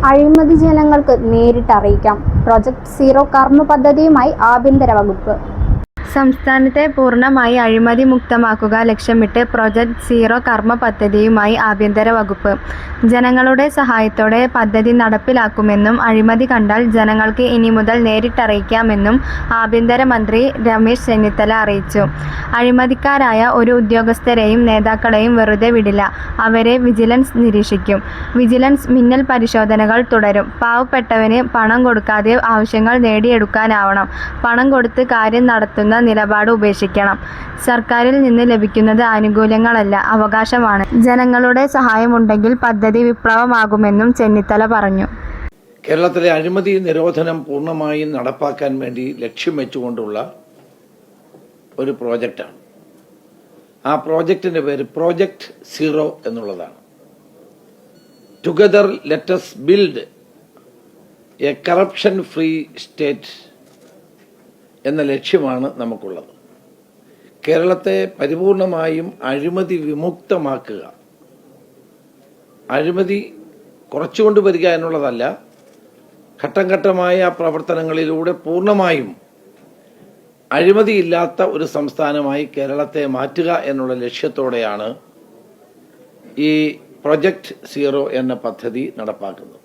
അഴിമതി ജനങ്ങൾക്ക് നേരിട്ടറിയിക്കാം. Project zero കർമ്മ പദ്ധതിയുമായി ആഭ്യന്തര വകുപ്പ്. സംസ്ഥാനത്തെ പൂർണ്ണമായി അഴിമതി മുക്തമാക്കുക ലക്ഷ്യമിട്ട് പ്രൊജക്ട് സീറോ കർമ്മ പദ്ധതിയുമായി ആഭ്യന്തര വകുപ്പ്. ജനങ്ങളുടെ സഹായത്തോടെ പദ്ധതി നടപ്പിലാക്കുമെന്നും അഴിമതി കണ്ടാൽ ജനങ്ങൾക്ക് ഇനി മുതൽ നേരിട്ടറിയിക്കാമെന്നും ആഭ്യന്തര മന്ത്രി രമേശ് ചെന്നിത്തല അറിയിച്ചു. അഴിമതിക്കാരായ ഒരു ഉദ്യോഗസ്ഥരെയും നേതാക്കളെയും വെറുതെ വിടില്ല. അവരെ വിജിലൻസ് നിരീക്ഷിക്കും. വിജിലൻസ് മിന്നൽ പരിശോധനകൾ തുടരും. പാവപ്പെട്ടവന് പണം കൊടുക്കാതെ ആവശ്യങ്ങൾ നേടിയെടുക്കാനാവണം. പണം കൊടുത്ത് കാര്യം നടത്തുന്ന നിലപാട് ഉപേക്ഷിക്കണം. സർക്കാരിൽ നിന്ന് ലഭിക്കുന്നത് ആനുകൂല്യങ്ങളല്ല, അവകാശമാണ്. ജനങ്ങളുടെ സഹായമുണ്ടെങ്കിൽ പദ്ധതി വിപ്ലവമാകുമെന്നും ചെന്നിത്തല പറഞ്ഞു. കേരളത്തിലെ അഴിമതി നിരോധനം പൂർണ്ണമായും നടപ്പാക്കാൻ വേണ്ടി ലക്ഷ്യം വെച്ചുകൊണ്ടുള്ള ഒരു പ്രോജക്റ്റാണ്. ആ പ്രോജക്റ്റിന്റെ പേര് പ്രോജക്ട് സീറോ എന്നുള്ളതാണ്. Together let us build A corruption free state എന്ന ലക്ഷ്യമാണ് നമുക്കുള്ളത്. കേരളത്തെ പരിപൂർണമായും അഴിമതി വിമുക്തമാക്കുക. അഴിമതി കുറച്ചുകൊണ്ടുവരിക എന്നുള്ളതല്ല, ഘട്ടം ഘട്ടമായ പ്രവർത്തനങ്ങളിലൂടെ പൂർണ്ണമായും അഴിമതിയില്ലാത്ത ഒരു സംസ്ഥാനമായി കേരളത്തെ മാറ്റുക എന്നുള്ള ലക്ഷ്യത്തോടെയാണ് ഈ പ്രൊജക്ട് സീറോ എന്ന പദ്ധതി നടപ്പാക്കുന്നത്.